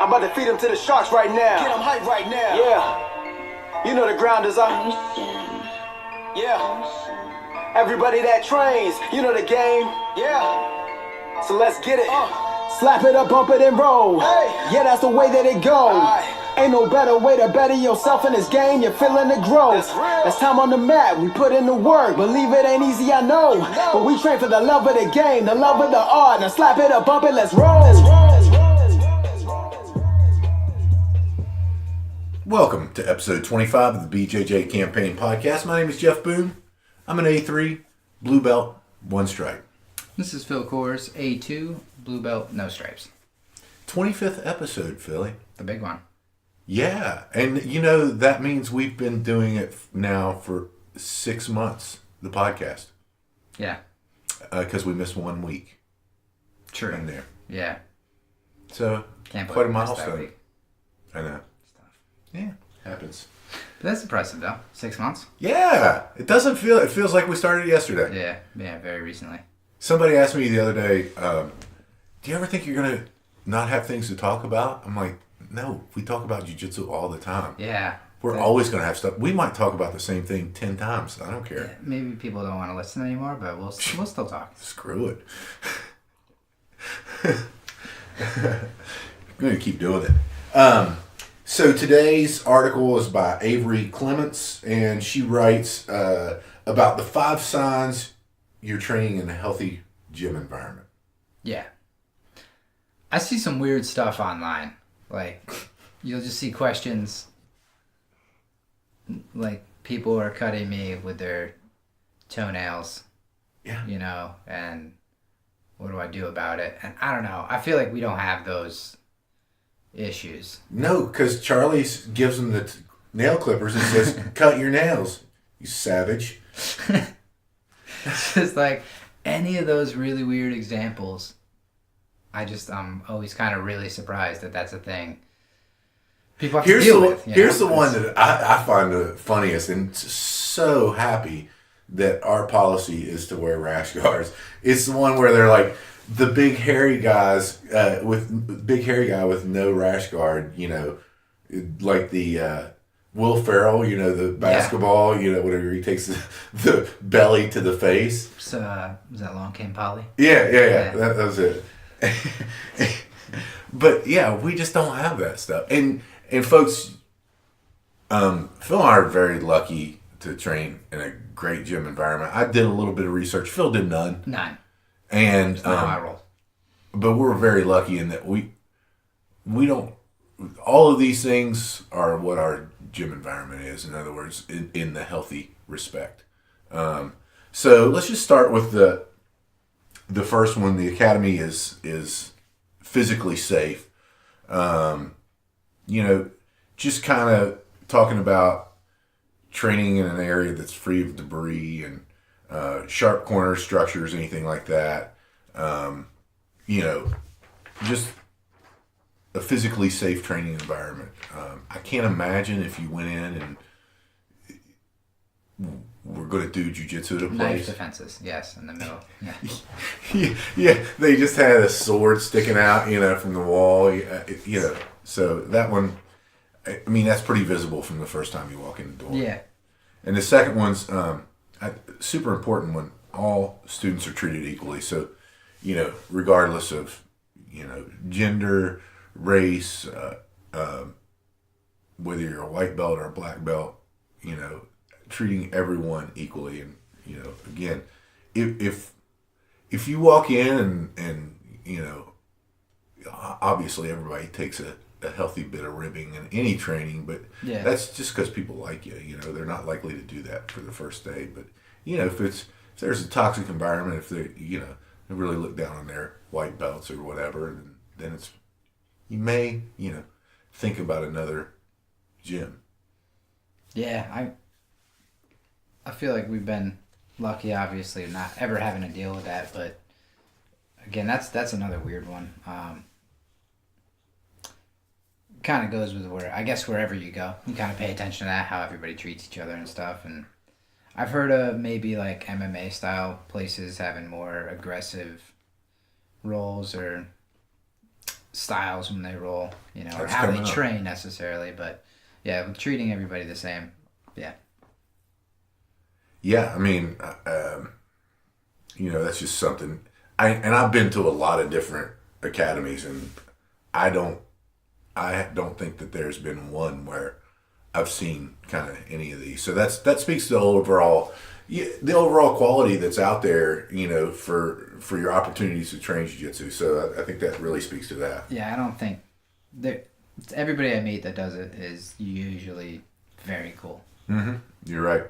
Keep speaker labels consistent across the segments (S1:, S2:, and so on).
S1: I'm about to feed them to the sharks right now. Get them hype right now. Yeah. You know the ground is up. Yeah. Everybody that trains, you know the game. Yeah. So let's get it. Slap it up, bump it, and roll. Hey. Yeah, that's the way that it goes. Ain't no better way to better yourself in this game. You're feeling the growth. That's time on the mat. We put in the work. Believe it ain't easy, I know. But we train for the love of the game, the love of the art. Now slap it up, bump it, let's roll.
S2: Welcome to episode 25 of the BJJ Campaign podcast. My name is Jeff Boone. I'm an A3, blue belt, one stripe.
S3: This is Phil Kors, A2, blue belt, no stripes.
S2: 25th episode, Philly.
S3: The big one.
S2: Yeah, and you know, that means we've been doing it now for 6 months, the podcast.
S3: Yeah.
S2: Because we missed 1 week.
S3: True.
S2: In there.
S3: Yeah.
S2: So, quite a milestone. I know. Yeah, happens.
S3: But that's impressive, though. 6 months?
S2: Yeah, it feels like we started yesterday.
S3: Yeah, very recently.
S2: Somebody asked me the other day, do you ever think you're going to not have things to talk about? I'm like, no, we talk about Jiu-Jitsu all the time.
S3: Yeah.
S2: We're always going to have stuff. We might talk about the same thing 10 times. I don't care.
S3: Yeah, maybe people don't want to listen anymore, but we'll still talk.
S2: Screw it. I'm going to keep doing it. So today's article is by Avery Clements, and she writes about the 5 signs you're training in a healthy gym environment.
S3: Yeah. I see some weird stuff online. Like, you'll just see questions like people are cutting me with their toenails.
S2: Yeah.
S3: You know, and what do I do about it? And I don't know. I feel like we don't have those issues.
S2: No, because Charlie gives them the nail clippers and says, cut your nails, you savage.
S3: It's just like any of those really weird examples. I'm always kind of really surprised that that's a thing people have to deal with.
S2: Here's the one that I find the funniest, and so happy that our policy is to wear rash guards. It's the one where they're like, the big hairy guys with no rash guard, you know, like the Will Ferrell, you know, the basketball, you know, whatever, he takes the belly to the face.
S3: So, was that Long Came Polly?
S2: Yeah. That was it. But yeah, we just don't have that stuff. And folks, Phil and I are very lucky to train in a great gym environment. I did a little bit of research. Phil did none. And
S3: that's not how I roll.
S2: But we're very lucky in that we don't. All of these things are what our gym environment is. In other words, in the healthy respect. So let's just start with the first one. The academy is physically safe. You know, just kind of talking about training in an area that's free of debris and sharp corner structures, anything like that. You know, just a physically safe training environment. I can't imagine if you went in and we're going to do jiu-jitsu at a place.
S3: Knife defenses, yes, in the middle. Yeah.
S2: Yeah, they just had a sword sticking out, you know, from the wall. You know, so that one, I mean, that's pretty visible from the first time you walk in the door.
S3: Yeah.
S2: And the second one's super important when all students are treated equally. So, you know, regardless of, you know, gender, race, whether you're a white belt or a black belt, you know, treating everyone equally. And, you know, again, if you walk in and you know, obviously everybody takes a healthy bit of ribbing in any training, but that's just because people like you. You know, they're not likely to do that for the first day. But, you know, if there's a toxic environment, if they, you know, they really look down on their white belts or whatever, then you may, you know, think about another gym.
S3: Yeah, I feel like we've been lucky, obviously, not ever having to deal with that. But again, that's another weird one. Kind of goes with wherever you go, you kind of pay attention to that, how everybody treats each other and stuff. And I've heard of maybe like MMA style places having more aggressive roles or styles when they roll, you know, or
S2: That's
S3: how they
S2: coming up.
S3: train necessarily. But yeah, treating everybody the same. Yeah.
S2: Yeah, I mean, that's just something. I've been to a lot of different academies, and I don't think that there's been one where I've seen kind of any of these. So that speaks to the overall quality that's out there, for your opportunities to train jiu-jitsu. So I think that really speaks to that.
S3: Yeah, I don't think everybody I meet that does it is usually very cool.
S2: Mm-hmm. You're right.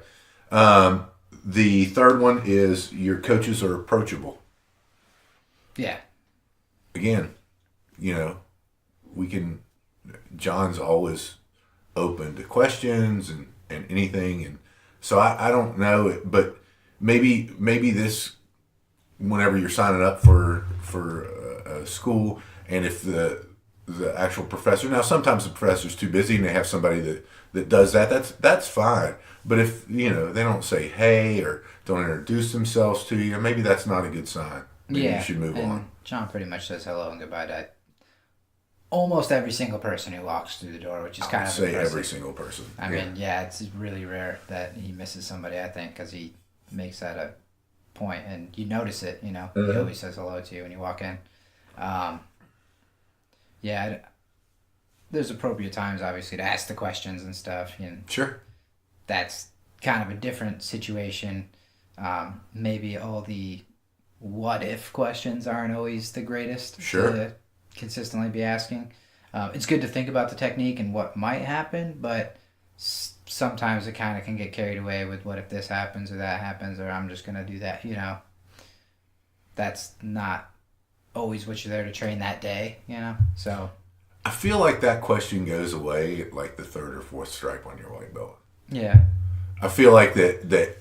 S2: The third one is your coaches are approachable.
S3: Yeah.
S2: Again, John's always open to questions and anything. And so I don't know, but maybe this, whenever you're signing up for a school, and if the actual professor, now sometimes the professor's too busy and they have somebody that does that's fine. But if, they don't say hey or don't introduce themselves to you, maybe that's not a good sign. Maybe you should move on.
S3: John pretty much says hello and goodbye to almost every single person who walks through the door, which is kind of impressive.
S2: Every single person.
S3: I mean, yeah, it's really rare that he misses somebody, I think, because he makes that a point, and you notice it, He always says hello to you when you walk in. There's appropriate times, obviously, to ask the questions and stuff.
S2: Sure.
S3: That's kind of a different situation. Maybe all the what-if questions aren't always the greatest to consistently be asking. It's good to think about the technique and what might happen, but sometimes it kind of can get carried away with what if this happens or that happens, or I'm just going to do that, That's not always what you're there to train that day, So
S2: I feel like that question goes away at like the third or fourth stripe on your white belt.
S3: Yeah.
S2: I feel like that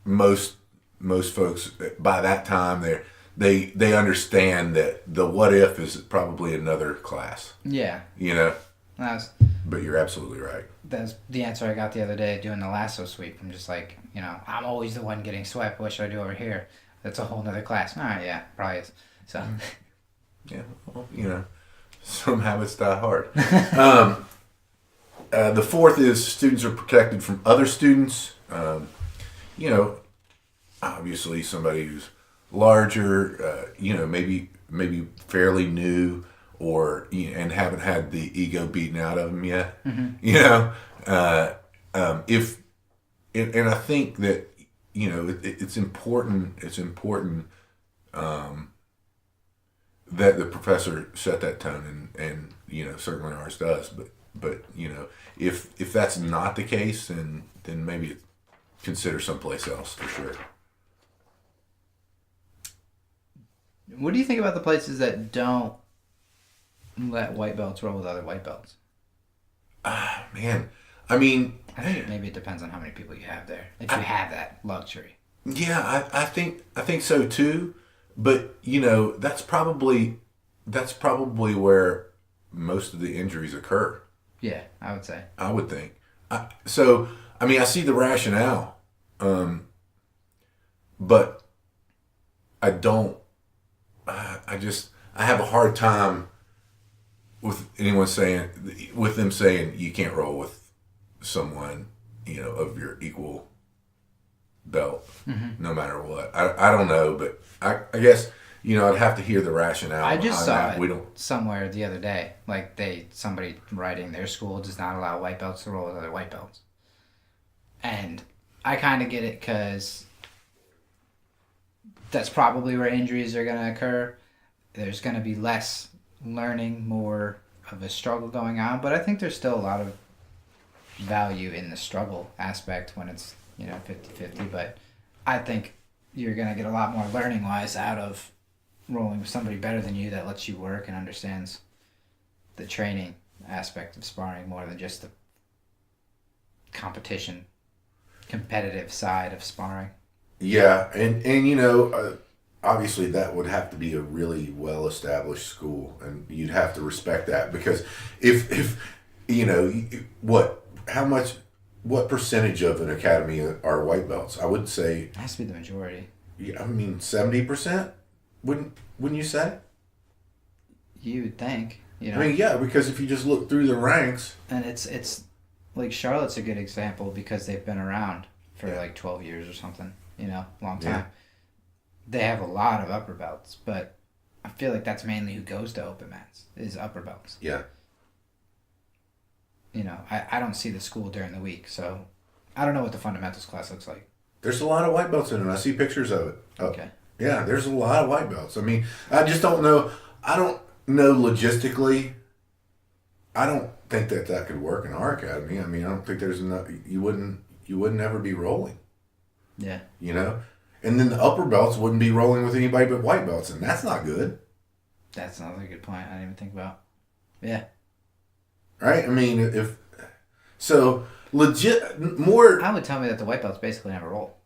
S2: most folks by that time they understand that the what if is probably another class.
S3: Yeah.
S2: But you're absolutely right.
S3: That's the answer I got the other day doing the lasso sweep. I'm just like, I'm always the one getting swept. What should I do over here? That's a whole nother class. All right, yeah, probably is. So.
S2: Yeah, well, some habits die hard. The fourth is students are protected from other students. Obviously somebody who's larger, maybe fairly new, or and haven't had the ego beaten out of them yet. Mm-hmm. And I think that it's important. It's important that the professor set that tone, and certainly ours does. But if that's not the case, then maybe consider someplace else for sure.
S3: What do you think about the places that don't let white belts roll with other white belts?
S2: Man, I mean,
S3: I think maybe it depends on how many people you have there. If you have that luxury.
S2: Yeah, I think so too. But that's probably where most of the injuries occur.
S3: Yeah, I would say.
S2: I would think. I see the rationale, but I don't. I have a hard time with them saying you can't roll with someone of your equal belt, no matter what. I don't know, but I guess I'd have to hear the rationale.
S3: I just saw
S2: that.
S3: it somewhere the other day. Like somebody writing their school does not allow white belts to roll with other white belts, and I kind of get it because that's probably where injuries are going to occur. There's going to be less learning, more of a struggle going on, but I think there's still a lot of value in the struggle aspect when it's 50-50, but I think you're going to get a lot more learning wise out of rolling with somebody better than you that lets you work and understands the training aspect of sparring more than just the competitive side of sparring.
S2: Yeah, and obviously that would have to be a really well established school, and you'd have to respect that, because if what percentage of an academy are white belts? I would say
S3: it has to be the majority.
S2: Yeah, 70%. Wouldn't you say?
S3: You would think, you know.
S2: I mean, yeah, because if you just look through the ranks,
S3: And it's like Charlotte's a good example because they've been around for
S2: Yeah.
S3: like 12 years or something, you know, long time.
S2: Yeah.
S3: They have a lot of upper belts, but I feel like that's mainly who goes to open mats is upper belts.
S2: yeah,
S3: You know, I don't see the school during the week, so I don't know what the fundamentals class looks like.
S2: there's a lot of white belts in it. I see pictures of it.
S3: Okay.
S2: Yeah, there's a lot of white belts. I mean, I just don't know. I don't know logistically. I don't think that could work in our academy. I mean, I don't think there's enough. You wouldn't ever be rolling.
S3: Yeah.
S2: You know, and then the upper belts wouldn't be rolling with anybody but white belts, and that's not good,
S3: That's another good point I didn't even think about. Yeah.
S2: right? I mean, if so, legit more.
S3: I would tell me that the white belts basically never roll.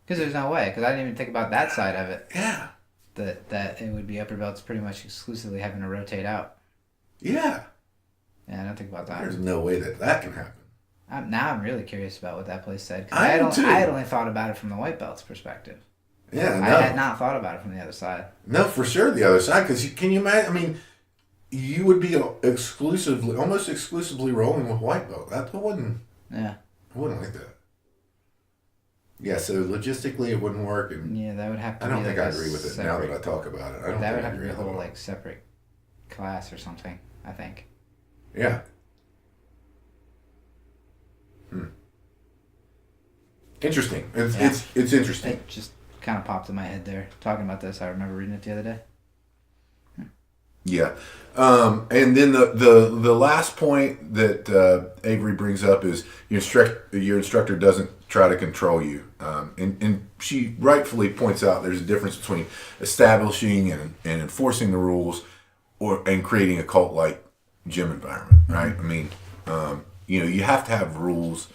S3: Because there's no way, because I didn't even think about that side of it.
S2: Yeah,
S3: That it would be upper belts pretty much exclusively having to rotate out.
S2: yeah.
S3: Yeah, I don't think about that.
S2: There's no way that can happen.
S3: Now I'm really curious about what that place said. 'Cause
S2: I am too.
S3: I had only thought about it from the white belts perspective.
S2: Yeah,
S3: I
S2: no.
S3: had not thought about it from the other side.
S2: No, for sure the other side. Because can you imagine? I mean, you would be almost exclusively rolling with white belt. I wouldn't like that. Yeah, so logistically it wouldn't work, and
S3: Yeah, that would have to
S2: I
S3: be
S2: don't think
S3: like
S2: I
S3: a
S2: agree with it now that I talk about it. I don't
S3: that
S2: think
S3: would
S2: I
S3: have to
S2: agree
S3: be a
S2: with it
S3: whole
S2: at all.
S3: like separate class or something, I think.
S2: Yeah. Interesting. It's interesting.
S3: It just kind of popped in my head there. Talking about this, I remember reading it the other day.
S2: Yeah. And then the last point that Avery brings up is your instructor doesn't try to control you. And she rightfully points out there's a difference between establishing and enforcing the rules and creating a cult-like gym environment, right? I mean, you have to have rules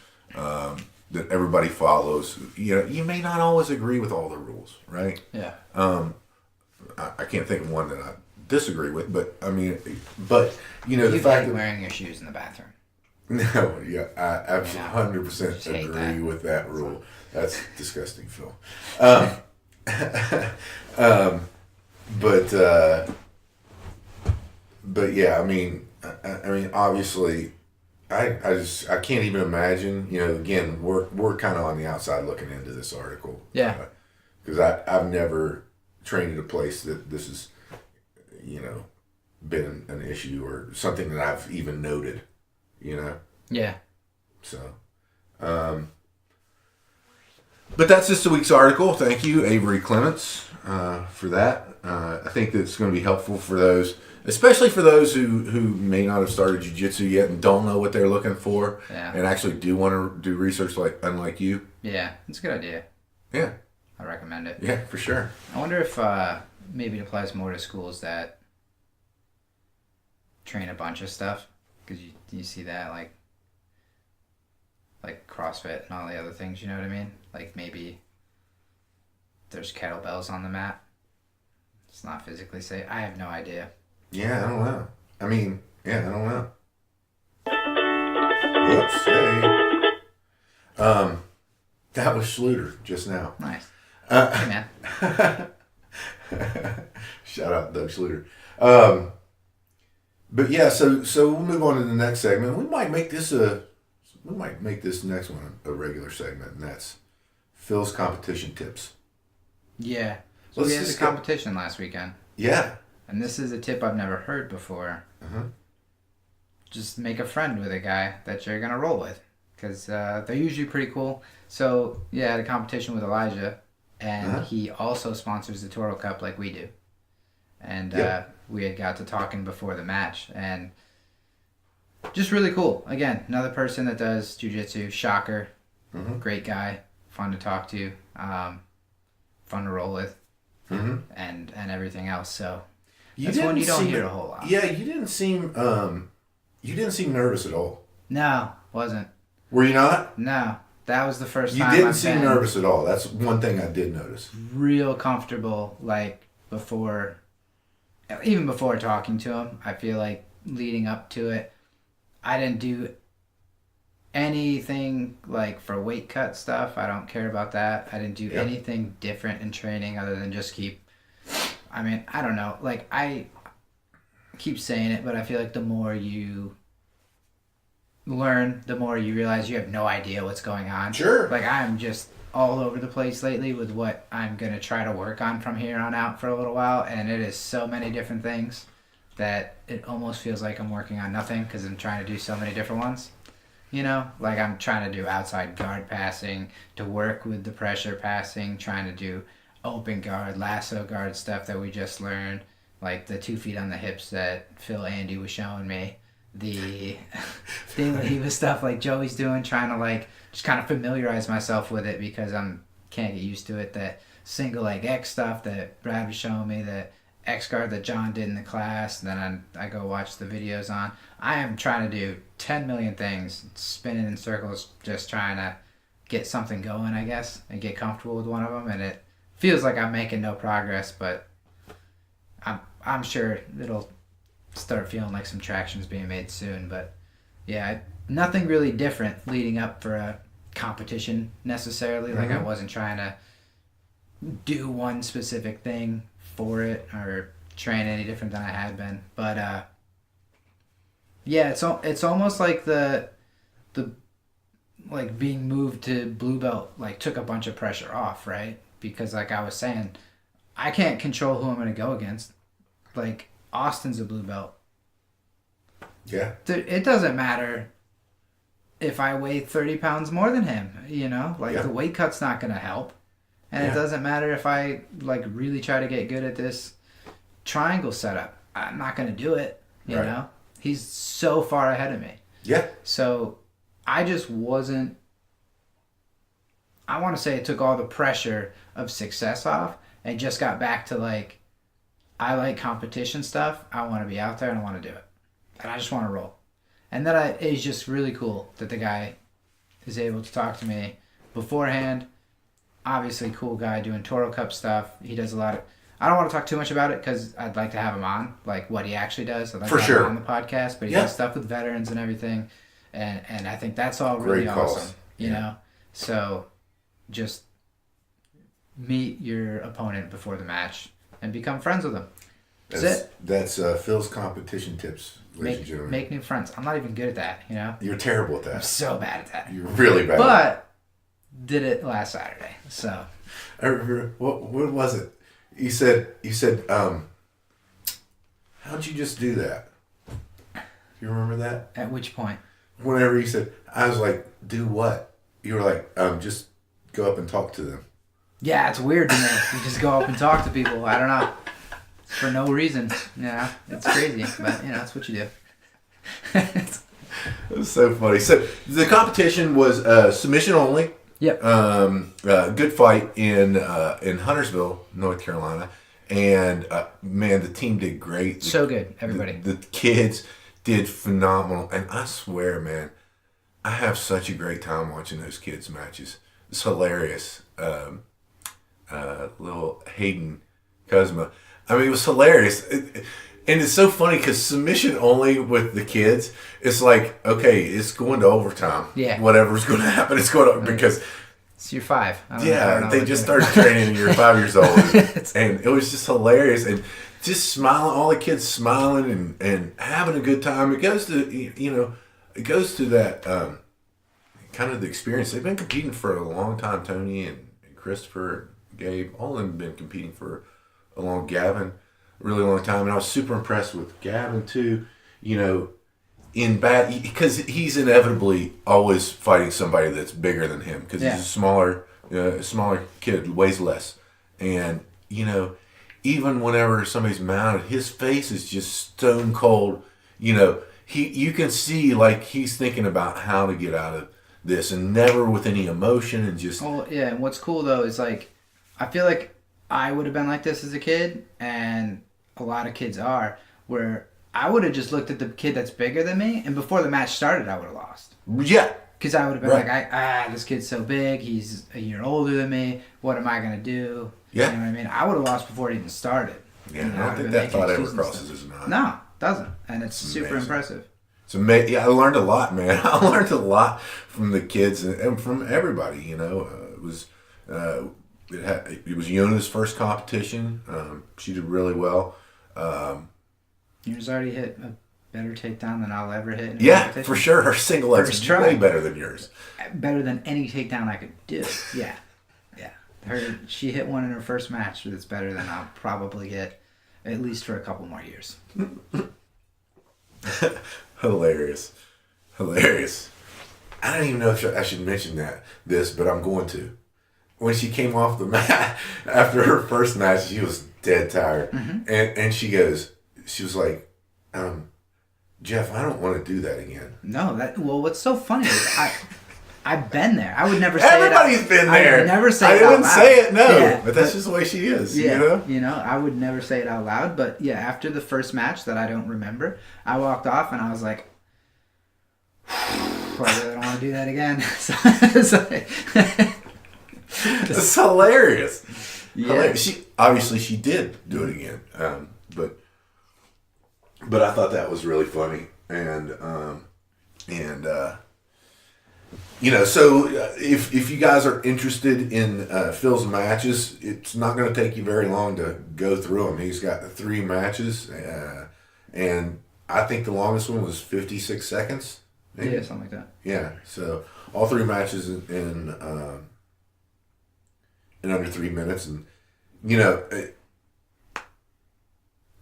S2: that everybody follows. You may not always agree with all the rules, right?
S3: Yeah.
S2: I can't think of one that I disagree with, but I mean, the
S3: You
S2: fact
S3: like
S2: that
S3: wearing your shoes in the bathroom.
S2: no, yeah, I absolutely 100%
S3: Just hate
S2: agree
S3: that.
S2: with that rule. That's disgusting, Phil. But yeah, I mean, obviously, I can't even imagine. Again, we're kind of on the outside looking into this article.
S3: Yeah.
S2: Because I've never trained at a place that this has, been an issue or something that I've even noted.
S3: Yeah.
S2: So, but that's just the week's article. Thank you, Avery Clements, for that. I think that's going to be helpful for those, especially for those who may not have started jiu-jitsu yet and don't know what they're looking for,
S3: Yeah.
S2: and actually do want to do research unlike you.
S3: Yeah, it's a good idea.
S2: Yeah,
S3: I recommend it.
S2: yeah, for sure.
S3: I wonder if maybe it applies more to schools that train a bunch of stuff, because you see that like CrossFit and all the other things, you know what I mean? Like maybe there's kettlebells on the mat. It's not physically safe. I have no idea.
S2: Yeah, I don't know. I mean, yeah, I don't know. Whoops, hey. That was Schluter just now.
S3: Nice. Hey, man.
S2: Shout out Doug Schluter. But yeah, so we'll move on to the next segment. We might make this next one a regular segment, and that's Phil's competition tips.
S3: Yeah. So we had a competition last weekend.
S2: Yeah.
S3: And this is a tip I've never heard before.
S2: Uh-huh.
S3: Just make a friend with a guy that you're going to roll with. Because they're usually pretty cool. So, yeah, I had a competition with Elijah. And he also sponsors the Toro Cup like we do. And we had got to talking before the match. And just really cool. Again, another person that does jiu-jitsu. Shocker.
S2: Mm-hmm.
S3: Great guy. Fun to talk to. Fun to roll with.
S2: Mm-hmm.
S3: And everything else. So
S2: You
S3: that's one you don't
S2: seem-
S3: hear a whole lot.
S2: Yeah, you didn't seem nervous at all.
S3: No, wasn't.
S2: Were you not?
S3: No. That was the first
S2: You
S3: time
S2: didn't
S3: I've
S2: seem
S3: been
S2: nervous at all. That's one thing I did notice.
S3: real comfortable, like, even before talking to him. I feel like leading up to it, I didn't do anything, like, for weight cut stuff. I don't care about that. I didn't do anything different in training other than just I don't know. Like, keep saying it, but I feel like the more you learn, the more you realize you have no idea what's going on.
S2: Sure.
S3: Like, I'm just all over the place lately with what I'm going to try to work on from here on out for a little while, and it is so many different things that it almost feels like I'm working on nothing because I'm trying to do so many different ones. You know, like I'm trying to do outside guard passing to work with the pressure passing, trying to do open guard, lasso guard stuff that we just learned, like the 2 feet on the hips that Phil Andy was showing me, the Leva stuff like Joey's doing, trying to like just kind of familiarize myself with it because can't get used to it. That single leg X stuff that Brad was showing me, that X guard that John did in the class, and then I go watch the videos on. I am trying to do 10 million things, spinning in circles, just trying to get something going, I guess, and get comfortable with one of them. And it feels like I'm making no progress, but I'm sure it'll start feeling like some traction's being made soon. But yeah, nothing really different leading up for a competition necessarily. Like I wasn't trying to do one specific thing for it or train any different than I had been. But yeah, it's almost like the like being moved to blue belt like took a bunch of pressure off, right? Because like I was saying, I can't control who I'm going to go against. Like Austin's a blue belt.
S2: Yeah.
S3: It doesn't matter if I weigh 30 pounds more than him, you know? Like the weight cut's not going to help. And it doesn't matter if I like really try to get good at this triangle setup. I'm not going to do it, you know? He's so far ahead of me. Yeah. So I just wasn't... I want to say it took all the pressure of success off and just got back to like, I like competition stuff. I want to be out there and I want to do it. And I just want to roll. And then it's just really cool that the guy is able to talk to me beforehand. Obviously cool guy doing Toro Cup stuff. He does a lot of... I don't want to talk too much about it because I'd like to have him on, like what he actually does. I'd like to have him on the podcast, but he does stuff with veterans and everything. And I think that's all really awesome, you know? So just meet your opponent before the match and become friends with them.
S2: That's Phil's competition tips, ladies and gentlemen.
S3: Make new friends. I'm not even good at that, you know?
S2: You're terrible at that.
S3: I'm so bad at that.
S2: You're really bad
S3: But did it last Saturday, so.
S2: I remember, what was it? You said, how'd you just do that? You remember that?
S3: At which point?
S2: Whenever you said, I was like, do what? You were like, just go up and talk to them.
S3: Yeah, it's weird to me. You just go up and talk to people. I don't know. For no reason. Yeah, it's crazy. But, you know, that's what you do.
S2: It was so funny. So the competition was submission only.
S3: Yep.
S2: Good fight in Huntersville, North Carolina. And, man, the team did great.
S3: So good, everybody.
S2: The kids did phenomenal. And I swear, man, I have such a great time watching those kids' matches. It's hilarious. Little Hayden Kuzma. I mean, it was hilarious. And it's so funny because submission only with the kids, it's like, okay, it's going to overtime.
S3: Yeah.
S2: Whatever's going to happen, it's going to, because...
S3: So you're 5.
S2: They just started training and you're 5 years old. And it was just hilarious. And just smiling, all the kids smiling and having a good time. It goes to, it goes to that kind of the experience. They've been competing for a long time, Tony and Christopher, Gabe, all of them have been competing for a long, Gavin, a really long time. And I was super impressed with Gavin too, because he's inevitably always fighting somebody that's bigger than him because he's a smaller kid, weighs less. And, even whenever somebody's mounted, his face is just stone cold. You can see like he's thinking about how to get out of this and never with any emotion and just...
S3: Well, yeah, and what's cool though is like, I feel like I would have been like this as a kid, and a lot of kids are, where I would have just looked at the kid that's bigger than me, and before the match started, I would have lost.
S2: Yeah.
S3: Because I would have been like, this kid's so big, he's a year older than me, what am I going to do?
S2: Yeah.
S3: You know what I mean? I would have lost before it even started.
S2: Yeah, I don't think that thought ever crosses his mind.
S3: No, it doesn't. And it's super impressive.
S2: It's amazing. Yeah, I learned a lot, man. I learned a lot from the kids and from everybody, It was... it was Yona's first competition. She did really well.
S3: Yours already hit a better takedown than I'll ever hit.
S2: Yeah, for sure. Her single leg's
S3: First try.
S2: way better than yours.
S3: Better than any takedown I could do. Yeah. She hit one in her first match that's better than I'll probably get at least for a couple more years.
S2: Hilarious. I don't even know if I should mention this, but I'm going to. When she came off the mat after her first match, she was dead tired. Mm-hmm. And she was like, Jeff, I don't want to do that again.
S3: No, what's so funny is I've been there. I would never say
S2: Everybody's been there.
S3: I would never say it
S2: I
S3: out
S2: wouldn't
S3: loud.
S2: say it, no.
S3: Yeah,
S2: but that's just the way she is,
S3: yeah, I would never say it out loud. But yeah, after the first match that I don't remember, I walked off and I was like, I really don't want to do that again. So,
S2: it's hilarious.
S3: Yeah.
S2: Hilarious. She did do it again. But I thought that was really funny. And so if you guys are interested in Phil's matches, it's not going to take you very long to go through them. He's got 3 matches, and I think the longest one was 56 seconds. Maybe?
S3: Yeah, something like that.
S2: Yeah, so all 3 matches in under 3 minutes, and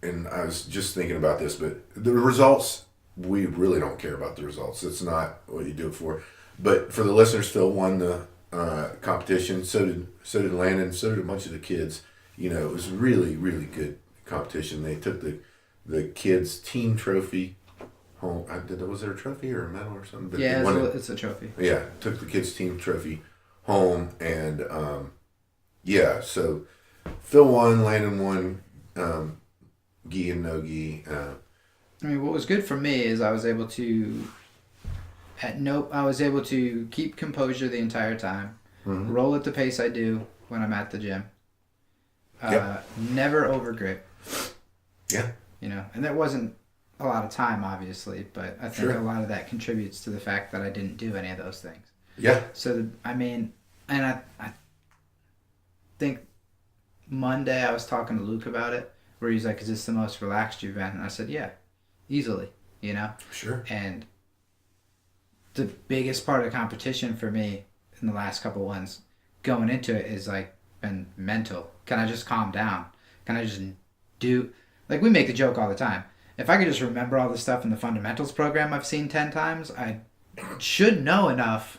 S2: and I was just thinking about this, but the results, we really don't care about the results. It's not what you do it for. But for the listeners, Phil won the competition. So did Landon. So did a bunch of the kids. It was really, really good competition. They took the kids' team trophy home. Was there a trophy or a medal or something? But
S3: yeah, it's a trophy.
S2: Yeah, took the kids' team trophy home, and so Phil won, Landon won, gi and no gi.
S3: What was good for me is I was able to keep composure the entire time, mm-hmm. roll at the pace I do when I'm at the gym, never over grip.
S2: Yeah.
S3: And there wasn't a lot of time, obviously, but I think
S2: Sure.
S3: a lot of that contributes to the fact that I didn't do any of those things.
S2: Yeah.
S3: So, and I think Monday I was talking to Luke about it, where he's like, is this the most relaxed you've been? And I said, yeah, easily,
S2: Sure.
S3: And the biggest part of the competition for me in the last couple ones going into it is like been mental. Can I just calm down? Can I just do, like we make the joke all the time. If I could just remember all the stuff in the fundamentals program I've seen 10 times, I should know enough.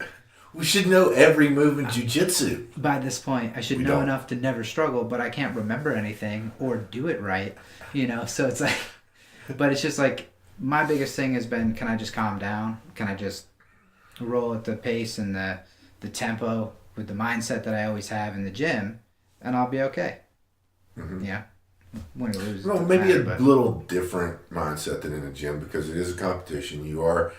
S2: We should know every move in Jiu-Jitsu.
S3: By this point, I should know enough to never struggle, but I can't remember anything or do it right, So it's like, but it's just like, my biggest thing has been, can I just calm down? Can I just roll at the pace and the tempo with the mindset that I always have in the gym, and I'll be okay. Mm-hmm. Yeah. Win or lose.
S2: Well, maybe a little different mindset than in the gym, because it is a competition. You are.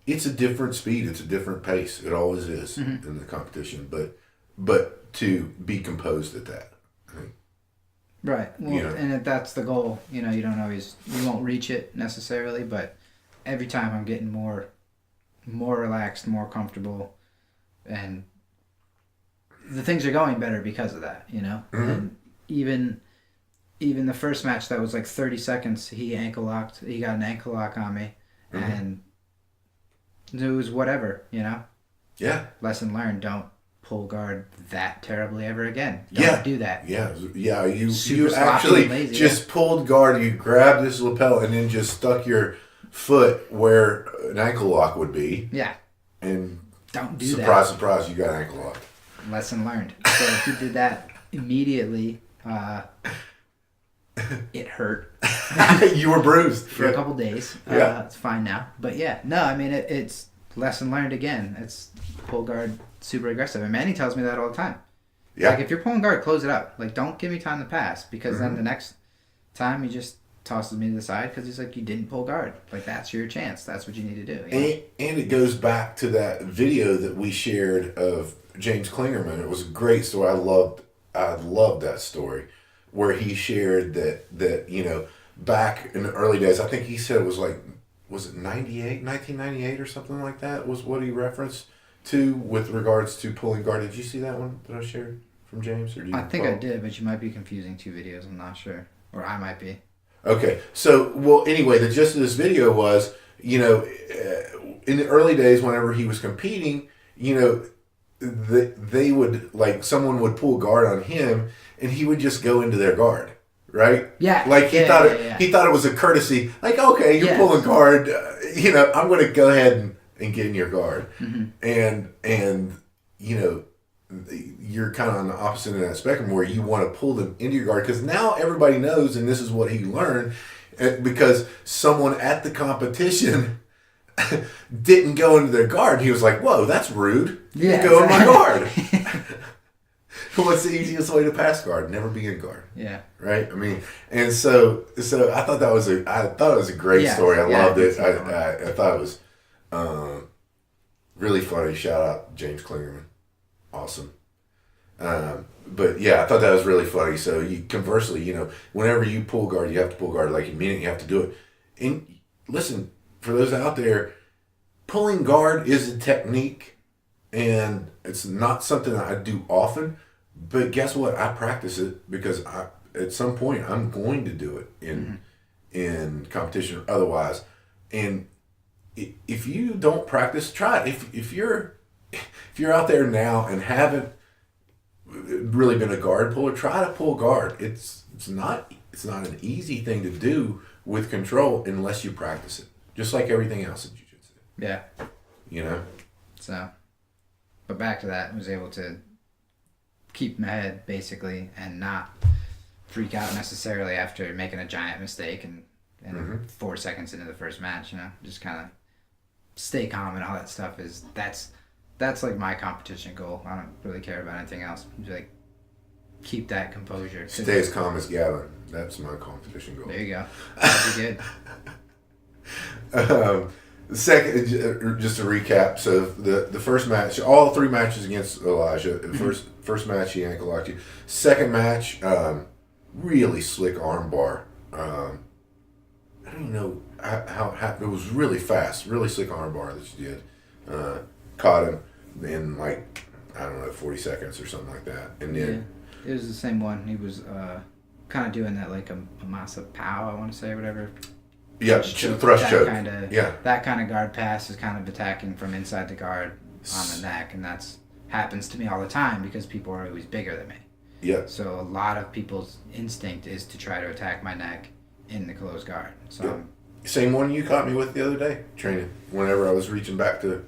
S2: It's a different speed. It's a different pace. It always is mm-hmm. in the competition. But to be composed at that.
S3: Right. Well, and that's the goal. You won't reach it necessarily, but every time I'm getting more relaxed, more comfortable, and the things are going better because of that, Mm-hmm. And even the first match that was like 30 seconds, he got an ankle lock on me, mm-hmm. and it was whatever,
S2: Yeah.
S3: Lesson learned, don't pull guard that terribly ever again. Don't do that.
S2: Yeah. You actually lazy, just pulled guard, you grabbed this lapel and then just stuck your foot where an ankle lock would be.
S3: Yeah.
S2: And
S3: don't do that.
S2: Surprise, you got ankle locked.
S3: Lesson learned. So if he did that immediately, it hurt.
S2: You were bruised.
S3: For a couple days.
S2: Yeah.
S3: It's fine now. But yeah, no, it's lesson learned again. It's pull guard super aggressive. And Manny tells me that all the time.
S2: Yeah.
S3: Like, if you're pulling guard, close it up. Like, don't give me time to pass, because
S2: mm-hmm.
S3: then the next time he just tosses me to the side because he's like, you didn't pull guard. Like, that's your chance. That's what you need to do.
S2: And it goes back to that video that we shared of James Klingerman. It was a great story. I loved that story, where he shared that back in the early days, I think he said it was like, was it 1998 or something like that was what he referenced to with regards to pulling guard. Did you see that one that I shared from James? Or
S3: I think I did, but you might be confusing two videos. I'm not sure. Or I might be.
S2: Okay. So, well, anyway, the gist of this video was, in the early days, whenever he was competing, they would, like, someone would pull guard on him, and he would just go into their guard. Right?
S3: Yeah.
S2: Like he thought it was a courtesy. Like, okay, you're pulling guard. I'm going to go ahead and get in your guard. And you're kind of on the opposite end of that spectrum where you want to pull them into your guard because now everybody knows, and this is what he learned, because someone at the competition didn't go into their guard. He was like, "Whoa, that's rude. You go in my guard." What's the easiest way to pass guard? Never be in guard.
S3: Yeah.
S2: Right. I mean, and so I thought that was a great story. I loved it. I thought it was really funny. Shout out James Klingerman. Awesome. But yeah, I thought that was really funny. So conversely, whenever you pull guard, you have to pull guard. Like you mean it, you have to do it. And listen, for those out there, pulling guard is a technique, and it's not something that I do often. But guess what? I practice it because at some point I'm going to do it in competition or otherwise. And if you don't practice, try it. If you're out there now and haven't really been a guard puller, try to pull guard. It's not an easy thing to do with control unless you practice it. Just like everything else in jiu-jitsu.
S3: Yeah. So, but back to that, I was able to keep my head basically and not freak out necessarily after making a giant mistake and 4 seconds into the first match, just kind of stay calm and all that stuff that's like my competition goal. I don't really care about anything else. Just like keep that composure.
S2: Stay as calm as Gavin. That's my competition goal.
S3: There you go. That'd be
S2: good. Second, just to recap, so the first match, all 3 matches against Elijah. First match, he ankle locked you. Second match, really slick arm bar. I don't even know how it happened. It was really fast, really slick arm bar that you did. Caught him in 40 seconds or something like that. And then
S3: it was the same one. He was kind of doing that like a Masa Pow, I want to say, whatever.
S2: Yeah, thrust choke.
S3: That kind of guard pass is kind of attacking from inside the guard on the neck, and that's happens to me all the time because people are always bigger than me.
S2: Yeah.
S3: So a lot of people's instinct is to try to attack my neck in the closed guard. So
S2: same one you caught me with the other day training. Whenever I was reaching back to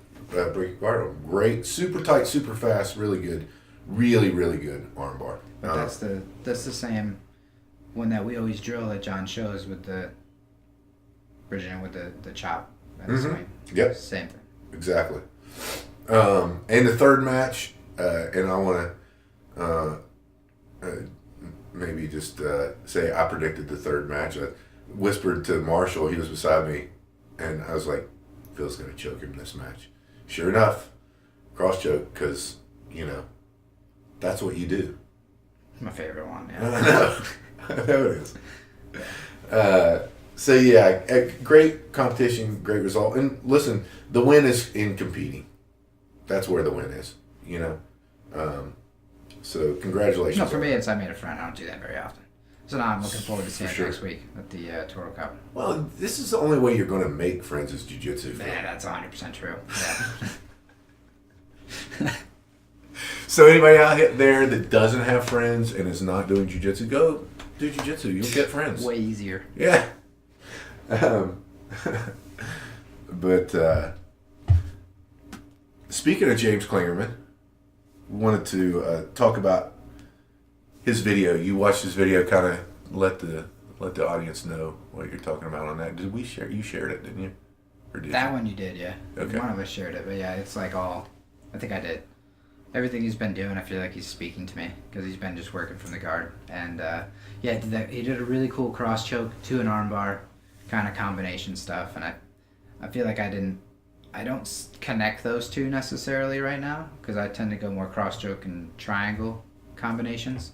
S2: break guard, great, super tight, super fast, really good, really good arm bar.
S3: But that's the same one that we always drill that John shows with the Bridget with the chop and the swing.
S2: Yep.
S3: Same thing.
S2: Exactly. And the third match, and I want to maybe just say I predicted the third match. I whispered to Marshall, he was beside me, and I was like, Phil's going to choke him this match. Sure enough, cross choke, because, that's what you do.
S3: My favorite one,
S2: I know it is. So yeah, great competition, great result. And listen, the win is in competing. That's where the win is, So congratulations.
S3: No, for me, it's I made a friend. I don't do that very often. So now I'm looking forward to seeing it next week at the Toro Cup.
S2: Well, this is the only way you're going to make friends is jiu-jitsu.
S3: Yeah, that's 100% true. Yeah.
S2: So anybody out there that doesn't have friends and is not doing jiu-jitsu, go do jiu-jitsu. You'll get friends.
S3: Way easier.
S2: Yeah. But speaking of James Klingerman, wanted to talk about his video. You watched his video, kind of let the audience know what you're talking about on that. Did we share? You shared it, didn't you? Or did
S3: that
S2: you?
S3: one you did, yeah.
S2: Okay.
S3: One of us shared it, but yeah, it's like all. I think I did. Everything he's been doing, I feel like he's speaking to me because he's been just working from the guard. And yeah, he did a really cool cross choke to an armbar kind of combination stuff, and I feel like I don't connect those two necessarily right now because I tend to go more cross choke and triangle combinations.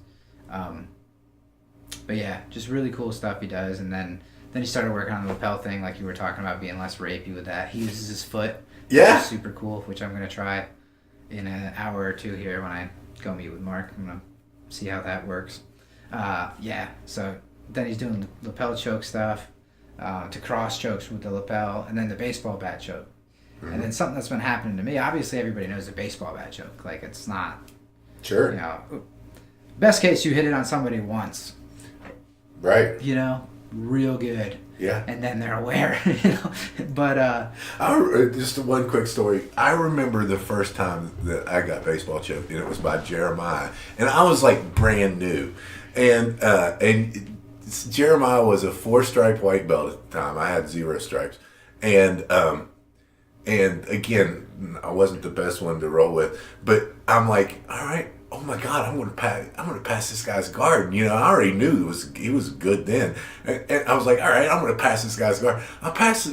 S3: But yeah, just really cool stuff he does. And then he started working on the lapel thing, like you were talking about, being less rapey with that. He uses his foot.
S2: Yeah.
S3: Which is super cool, which I'm gonna try in an hour or two here when I go meet with Mark. I'm gonna see how that works. Yeah, so then he's doing lapel choke stuff, to cross chokes with the lapel, and then the baseball bat choke. Mm-hmm. And then something that's been happening to me, obviously everybody knows the baseball bat choke. Like, it's not...
S2: Sure.
S3: You know, best case, you hit it on somebody once.
S2: Right.
S3: You know, real good.
S2: Yeah.
S3: And then they're aware, you know. But
S2: just one quick story. I remember the first time that I got baseball choked, and it was by Jeremiah, and I was like brand new, and Jeremiah was a 4-stripe white belt at the time. I had 0 stripes, and again, I wasn't the best one to roll with, but I'm like, all right. Oh my God! I'm gonna pass this guy's guard. You know, I already knew he was good then, and I was like, all right, I'm gonna pass this guy's guard. I pass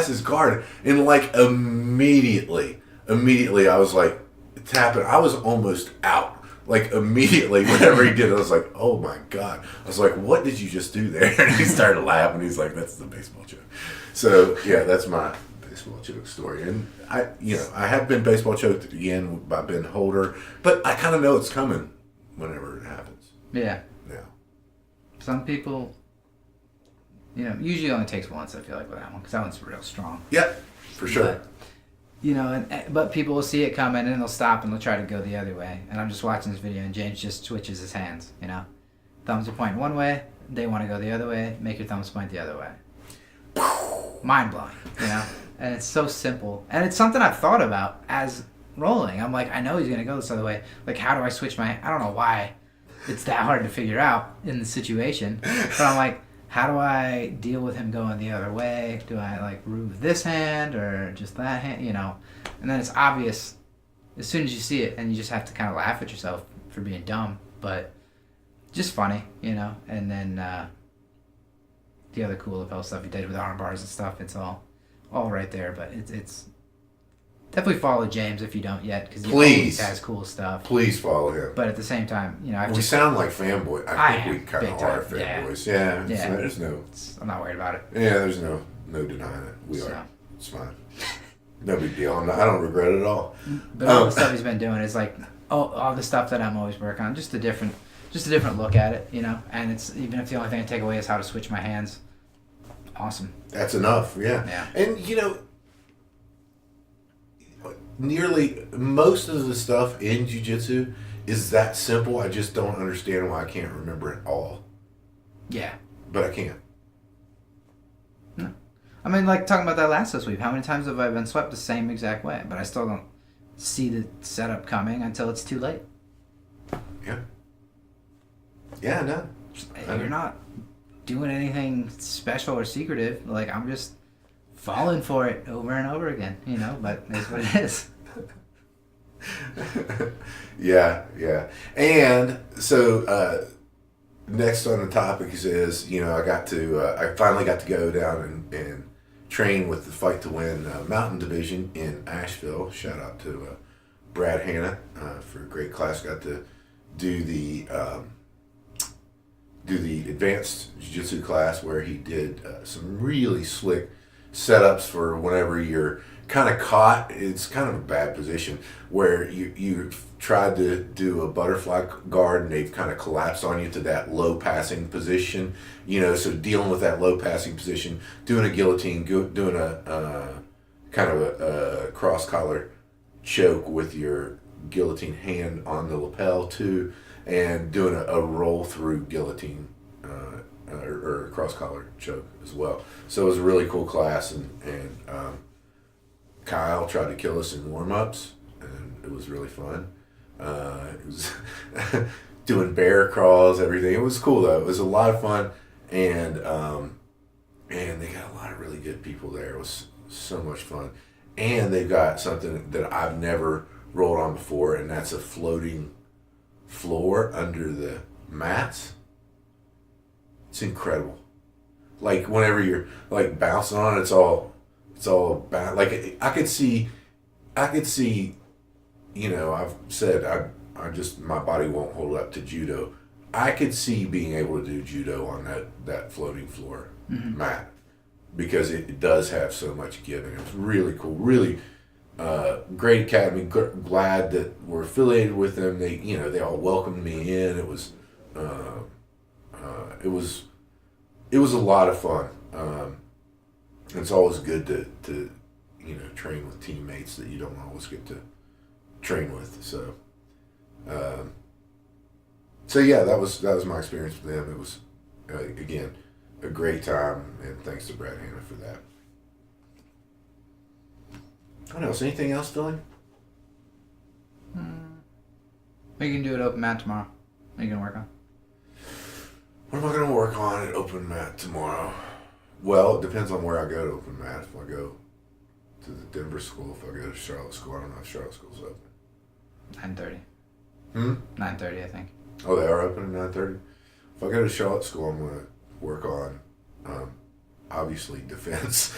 S2: his guard, and like immediately, I was like tapping. I was almost out. Like immediately, whenever he did, I was like, oh my God! I was like, what did you just do there? And he started laughing. He's like, that's the baseball joke. So yeah, that's my baseball choke story. And I have been baseball choked again by Ben Holder, but I kind of know it's coming whenever it happens.
S3: Yeah.
S2: Yeah.
S3: Some people, you know, usually only takes once, I feel like, with that one, because that one's real strong.
S2: Yeah, for sure.
S3: But, you know, but people will see it coming and they'll stop and they'll try to go the other way. And I'm just watching this video and James just switches his hands, you know. Thumbs are pointing one way, they want to go the other way, make your thumbs point the other way. Mind blowing, you know. And it's so simple. And it's something I've thought about as rolling. I'm like, I know he's going to go this other way. Like, how do I switch my... I don't know why it's that hard to figure out in the situation. But I'm like, how do I deal with him going the other way? Do I, like, move this hand or just that hand? You know? And then it's obvious as soon as you see it. And you just have to kind of laugh at yourself for being dumb. But just funny, you know? And then the other cool lapel stuff he did with arm bars and stuff, it's all right there, but it's definitely follow James if you don't yet, because he always has cool stuff.
S2: Please follow him.
S3: But at the same time, you know,
S2: we sound like fanboy. I think we kind of are
S3: time.
S2: fanboys. Yeah. There's no.
S3: I'm not worried about it.
S2: Yeah, there's no denying it. We are. It's fine. No big deal. I don't regret it at all.
S3: But all the stuff he's been doing is like all the stuff that I'm always working on. Just a different look at it, you know. And it's even if the only thing I take away is how to switch my hands. Awesome.
S2: That's enough, yeah. And, you know, nearly most of the stuff in Jiu-Jitsu is that simple. I just don't understand why I can't remember it all.
S3: Yeah.
S2: But I can.
S3: No. I mean, like, talking about that last sweep, how many times have I been swept the same exact way? But I still don't see the setup coming until it's too late.
S2: Yeah. Yeah, no.
S3: You're not doing anything special or secretive. Like, I'm just falling for it over and over again, you know, but it's what it is.
S2: Yeah. And so next on the topic is, you know, I finally got to go down and train with the Fight to Win Mountain Division in Asheville. Shout out to Brad Hanna for a great class. Got to do the advanced jiu-jitsu class where he did some really slick setups for whenever you're kind of caught. It's kind of a bad position where you tried to do a butterfly guard and they've kind of collapsed on you to that low passing position, you know, so dealing with that low passing position, doing a guillotine, doing a kind of a cross collar choke with your guillotine hand on the lapel too, and doing a roll through guillotine or cross collar choke as well. So it was a really cool class, and Kyle tried to kill us in warm ups, and it was really fun. It was doing bear crawls, everything. It was cool though. It was a lot of fun, and they got a lot of really good people there. It was so much fun, and they've got something that I've never rolled on before, and that's a floating floor under the mats. It's incredible. Like whenever you're like bouncing on it, it's all like I could see, you know, I've said I just, my body won't hold up to judo. I could see being able to do judo on that floating floor mat, because it does have so much give, and it's really cool, really great academy. Glad that we're affiliated with them. They all welcomed me in. It was it was a lot of fun. It's always good to train with teammates that you don't always get to train with. So, yeah, that was my experience with them. It was again a great time, and thanks to Brad Hanna for that. What else? Anything else, Philly?
S3: We can do it open mat tomorrow. What are you gonna work on?
S2: What am I going to work on at open mat tomorrow? Well, it depends on where I go to open mat. If I go to the Denver school, if I go to Charlotte school, I don't know if Charlotte school's open.
S3: 9:30. 9:30, I think.
S2: Oh, they are open at 9:30? If I go to Charlotte school, I'm going to work on, obviously, defense.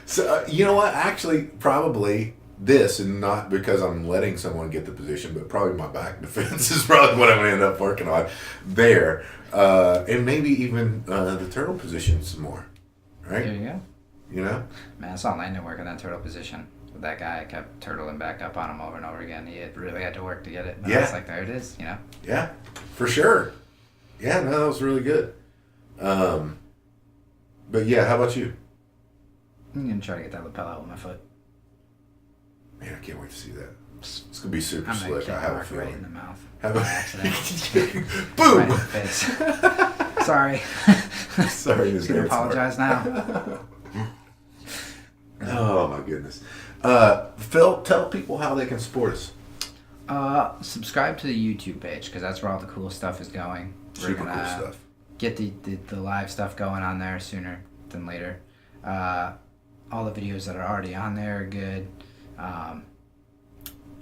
S2: So, you know what? Actually, probably this, and not because I'm letting someone get the position, but probably my back defense is probably what I'm going to end up working on there. And maybe even the turtle position some more. Right?
S3: There you go.
S2: You know?
S3: Man, I saw Landon work in that turtle position. That guy kept turtling back up on him over and over again. He really had to work to get it. But
S2: Yeah.
S3: It's like, there it is, you know?
S2: Yeah, for sure. Yeah, no, that was really good. But yeah, how about you?
S3: I'm going to try to get that lapel out with my foot.
S2: Man, I can't wait to see that. It's going to be super
S3: I'm going to
S2: slick.
S3: kick
S2: I have a
S3: Mark
S2: feeling.
S3: right in the mouth.
S2: Have
S3: by
S2: a
S3: accident.
S2: Boom!
S3: Right in the face. Sorry.
S2: Sorry,
S3: You can apologize now.
S2: Oh my goodness. Phil, tell people how they can support us.
S3: Subscribe to the YouTube page because that's where all the cool stuff is going.
S2: Super cool stuff.
S3: Get the live stuff going on there sooner than later. All the videos that are already on there are good.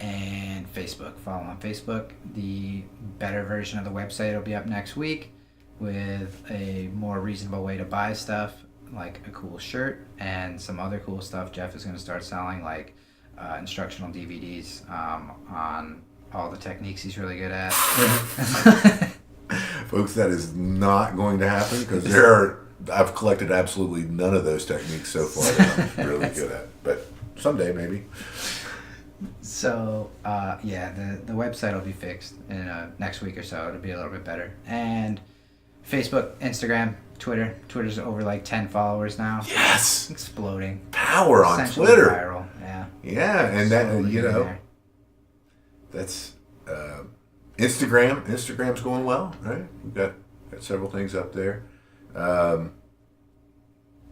S3: And Facebook. Follow on Facebook. The better version of the website will be up next week with a more reasonable way to buy stuff, like a cool shirt and some other cool stuff Jeff is going to start selling, like instructional DVDs on all the techniques he's really good at.
S2: Folks, that is not going to happen because I've collected absolutely none of those techniques so far that I'm really good at. But someday, maybe.
S3: So, the website will be fixed in next week or so. It'll be a little bit better. And Facebook, Instagram, Twitter. Twitter's over like 10 followers now.
S2: Yes!
S3: Exploding.
S2: Power on
S3: Essentially
S2: Twitter.
S3: Viral. Yeah.
S2: Yeah, and that,
S3: Slowly getting there.
S2: that's Instagram. Instagram's going well, right? We've got several things up there.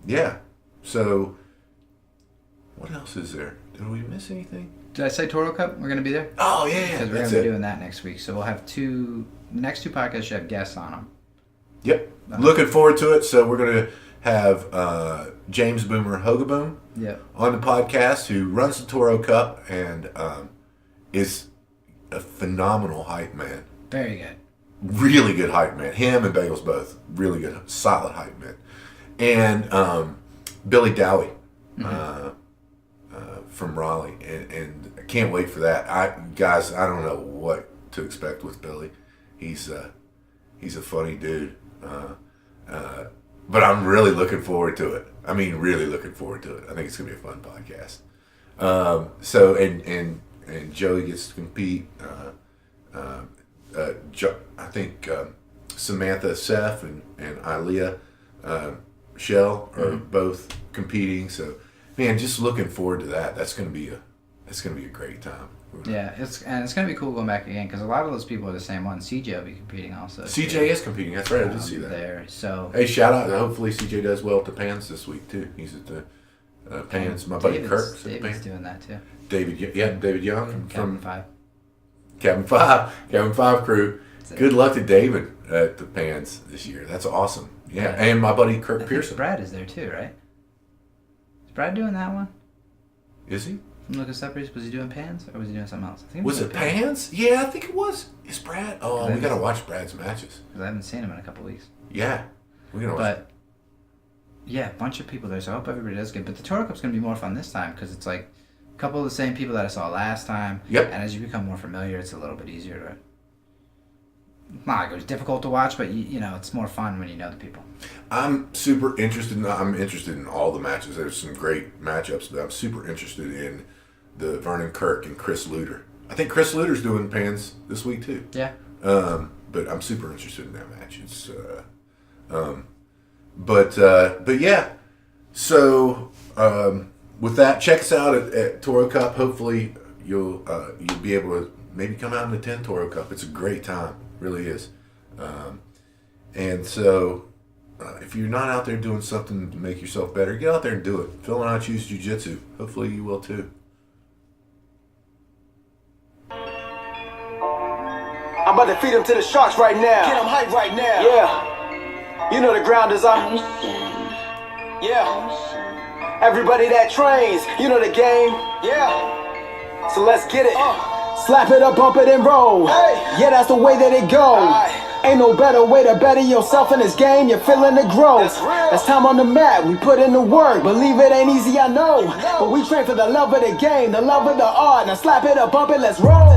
S2: Yeah. So, what else is there? Did we miss anything?
S3: Did I say Toro Cup? We're going to be there?
S2: Oh, yeah.
S3: Because we're going
S2: That's
S3: to
S2: it.
S3: be doing that next week. So we'll have next two podcasts should have guests on them.
S2: Yep. Looking forward to it. So we're going to have James Boomer Hogaboom on the podcast, who runs the Toro Cup and is a phenomenal hype man.
S3: Very good.
S2: Really good hype man. Him and Bagels both. Really good, solid hype man. And Billy Dowie from Raleigh. And I can't wait for that. Guys, I don't know what to expect with Billy. He's a funny dude. But I'm really looking forward to it. I mean, really looking forward to it. I think it's going to be a fun podcast. So, and Joey gets to compete. I think Samantha Seth and Ilea Shell are both competing. So, man, just looking forward to that. That's going to be a great time.
S3: Yeah, it's going to be cool going back again because a lot of those people are the same ones. CJ will be competing also.
S2: CJ is competing. That's right. I did see that.
S3: There, so
S2: hey, shout out! Hopefully, CJ does well at the Pans this week too. He's at the Pans. My buddy Kirk's at the
S3: David's
S2: Pans.
S3: doing that too.
S2: David Young
S3: Cabin 5.
S2: Cabin 5 crew. Good luck to David at the Pans this year. That's awesome. Yeah, and my buddy Kirk
S3: I think
S2: Pearson.
S3: Brad is there too, right? Is Brad doing that one?
S2: Is he?
S3: From Lucas Separates, was he doing Pans or was he doing something else? I think
S2: Was it Pans? Yeah, I think it was. Is Brad? Oh, we gotta watch Brad's matches.
S3: Because I haven't seen him in a couple of weeks.
S2: Yeah, we're gonna watch.
S3: But yeah, a bunch of people there, so I hope everybody does good. But the Toro Cup's gonna be more fun this time because it's like a couple of the same people that I saw last time.
S2: Yep.
S3: And as you become more familiar, it's a little bit easier to. Not like it was difficult to watch, but you know it's more fun when you know the people.
S2: I'm super interested. I'm interested in all the matches. There's some great matchups, but I'm super interested in the Vernon Kirk and Chris Luter. I think Chris Luter's doing Pans this week too.
S3: Yeah.
S2: But I'm super interested in that match. It's But yeah. So with that, check us out at Toro Cup. Hopefully you'll be able to maybe come out and attend Toro Cup. It's a great time, really is. And so if you're not out there doing something to make yourself better, get out there and do it. Phil and I choose Jiu-Jitsu. Hopefully you will too.
S1: I'm about to feed them to the sharks right now. Get them hype right now. Yeah. You know the ground is up. Yeah. Everybody that trains, you know the game. Yeah. So let's get it. Slap it up, bump it, and roll. Hey. Yeah, that's the way that it goes. Ain't no better way to better yourself in this game. You're feeling the growth. That's time on the mat. We put in the work. Believe it ain't easy, I know. But we train for the love of the game, the love of the art. Now slap it up, bump it, let's roll.